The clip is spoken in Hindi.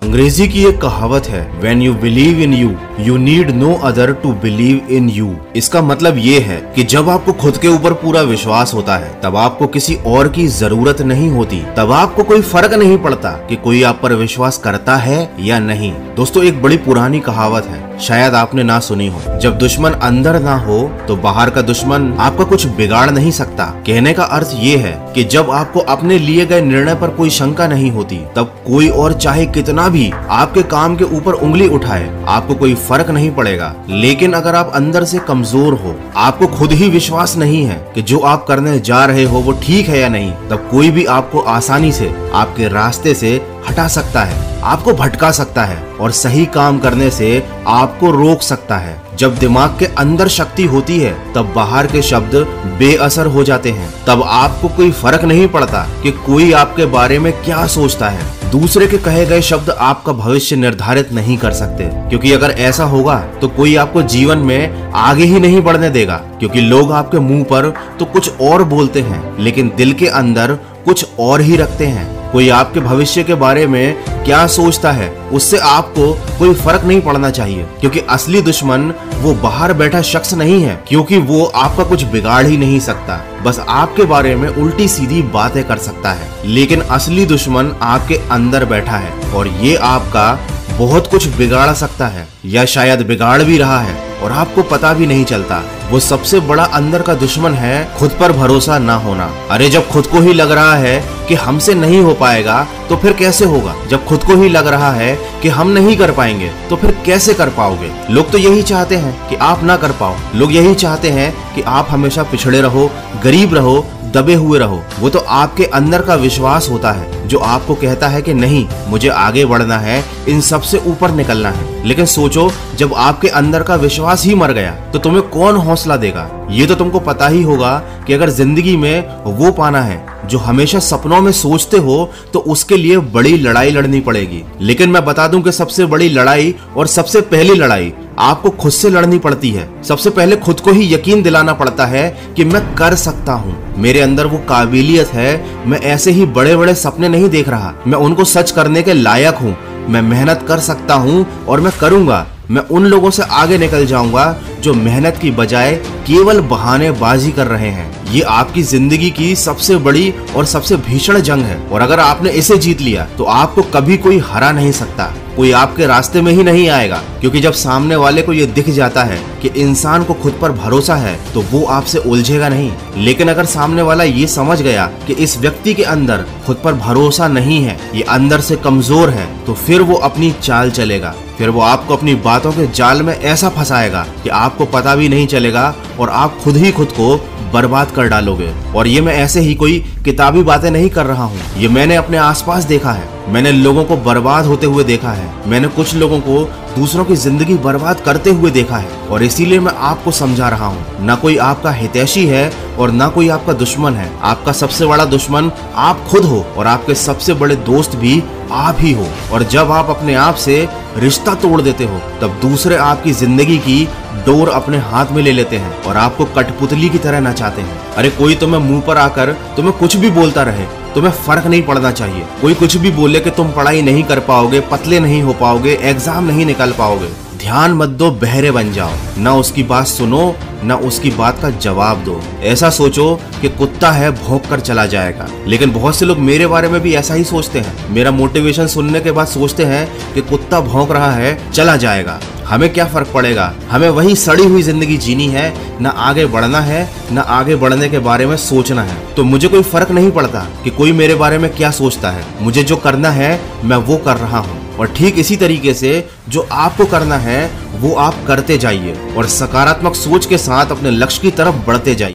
अंग्रेजी की एक कहावत है, When you believe in you, you need no other to believe in you। इसका मतलब ये है कि जब आपको खुद के ऊपर पूरा विश्वास होता है तब आपको किसी और की जरूरत नहीं होती, तब आपको कोई फर्क नहीं पड़ता कि कोई आप पर विश्वास करता है या नहीं। दोस्तों, एक बड़ी पुरानी कहावत है, शायद आपने ना सुनी हो, जब दुश्मन अंदर ना हो तो बाहर का दुश्मन आपका कुछ बिगाड़ नहीं सकता। कहने का अर्थ ये है कि जब आपको अपने लिए गए निर्णय पर कोई शंका नहीं होती तब कोई और चाहे कितना भी आपके काम के ऊपर उंगली उठाए आपको कोई फर्क नहीं पड़ेगा। लेकिन अगर आप अंदर से कमजोर हो, आपको खुद ही विश्वास नहीं है कि जो आप करने जा रहे हो वो ठीक है या नहीं, तब कोई भी आपको आसानी से आपके रास्ते से हटा सकता है, आपको भटका सकता है और सही काम करने से आपको रोक सकता है। जब दिमाग के अंदर शक्ति होती है तब बाहर के शब्द बेअसर हो जाते हैं। तब आपको कोई फर्क नहीं पड़ता कि कोई आपके बारे में क्या सोचता है। दूसरे के कहे गए शब्द आपका भविष्य निर्धारित नहीं कर सकते, क्योंकि अगर ऐसा होगा तो कोई आपको जीवन में आगे ही नहीं बढ़ने देगा, क्योंकि लोग आपके मुंह पर तो कुछ और बोलते हैं लेकिन दिल के अंदर कुछ और ही रखते हैं। कोई आपके भविष्य के बारे में क्या सोचता है उससे आपको कोई फर्क नहीं पड़ना चाहिए, क्योंकि असली दुश्मन वो बाहर बैठा शख्स नहीं है, क्योंकि वो आपका कुछ बिगाड़ ही नहीं सकता, बस आपके बारे में उल्टी सीधी बातें कर सकता है। लेकिन असली दुश्मन आपके अंदर बैठा है और ये आपका बहुत कुछ बिगाड़ सकता है या शायद बिगाड़ भी रहा है और आपको पता भी नहीं चलता। वो सबसे बड़ा अंदर का दुश्मन है खुद पर भरोसा ना होना। अरे जब खुद को ही लग रहा है कि हमसे नहीं हो पाएगा तो फिर कैसे होगा? जब खुद को ही लग रहा है कि हम नहीं कर पाएंगे तो फिर कैसे कर पाओगे? लोग तो यही चाहते हैं कि आप ना कर पाओ, लोग यही चाहते हैं कि आप हमेशा पिछड़े रहो, गरीब रहो, दबे हुए रहो। वो तो आपके अंदर का विश्वास होता है जो आपको कहता है कि नहीं, मुझे आगे बढ़ना है, इन सबसे ऊपर निकलना है। लेकिन सोचो, जब आपके अंदर का विश्वास ही मर गया तो तुम्हें कौन हौसला देगा? ये तो तुमको पता ही होगा कि अगर जिंदगी में वो पाना है जो हमेशा सपनों में सोचते हो तो उसके लिए बड़ी लड़ाई लड़नी पड़ेगी। लेकिन मैं बता दूं कि सबसे बड़ी लड़ाई और सबसे पहली लड़ाई आपको खुद से लड़नी पड़ती है। सबसे पहले खुद को ही यकीन दिलाना पड़ता है कि मैं कर सकता हूँ, मेरे अंदर वो काबिलियत है, मैं ऐसे ही बड़े बड़े सपने नहीं देख रहा, मैं उनको सच करने के लायक हूँ, मैं मेहनत कर सकता हूँ और मैं करूँगा। मैं उन लोगों से आगे निकल जाऊंगा जो मेहनत की बजाय केवल बहानेबाजी कर रहे हैं। ये आपकी जिंदगी की सबसे बड़ी और सबसे भीषण जंग है और अगर आपने इसे जीत लिया तो आपको कभी कोई हरा नहीं सकता, कोई आपके रास्ते में ही नहीं आएगा, क्योंकि जब सामने वाले को ये दिख जाता है कि इंसान को खुद पर भरोसा है तो वो आपसे उलझेगा नहीं। लेकिन अगर सामने वाला ये समझ गया कि इस व्यक्ति के अंदर खुद पर भरोसा नहीं है, ये अंदर से कमजोर है, तो फिर वो अपनी चाल चलेगा, फिर वो आपको अपनी बातों के जाल में ऐसा फंसाएगा कि आपको पता भी नहीं चलेगा और आप खुद ही खुद को बर्बाद कर डालोगे। और ये मैं ऐसे ही कोई किताबी बातें नहीं कर रहा हूँ, ये मैंने अपने आसपास देखा है। मैंने लोगों को बर्बाद होते हुए देखा है, मैंने कुछ लोगों को दूसरों की जिंदगी बर्बाद करते हुए देखा है और इसीलिए मैं आपको समझा रहा हूँ। ना कोई आपका हितैषी है और ना कोई आपका दुश्मन है। आपका सबसे बड़ा दुश्मन आप खुद हो और आपके सबसे बड़े दोस्त भी आप ही हो। और जब आप अपने आप से रिश्ता तोड़ देते हो तब दूसरे आपकी जिंदगी की डोर अपने हाथ में ले लेते हैं और आपको कठपुतली की तरह नचाते हैं। अरे कोई तुम्हें मुंह पर आकर तुम्हें कुछ भी बोलता रहे, तुम्हें फर्क नहीं पड़ना चाहिए। कोई कुछ भी बोले कि तुम पढ़ाई नहीं कर पाओगे, पतले नहीं हो पाओगे, एग्जाम नहीं निकाल पाओगे, ध्यान मत दो, बहरे बन जाओ, ना उसकी बात सुनो ना उसकी बात का जवाब दो। ऐसा सोचो कि कुत्ता है, भौंक कर चला जाएगा। लेकिन बहुत से लोग मेरे बारे में भी ऐसा ही सोचते हैं, मेरा मोटिवेशन सुनने के बाद सोचते हैं कि कुत्ता भौंक रहा है, चला जाएगा, हमें क्या फर्क पड़ेगा, हमें वही सड़ी हुई जिंदगी जीनी है, ना आगे बढ़ना है, ना आगे बढ़ने के बारे में सोचना है। तो मुझे कोई फर्क नहीं पड़ता कि कोई मेरे बारे में क्या सोचता है, मुझे जो करना है मैं वो कर रहा हूँ। और ठीक इसी तरीके से जो आपको करना है वो आप करते जाइए और सकारात्मक सोच के साथ अपने लक्ष्य की तरफ बढ़ते जाइए।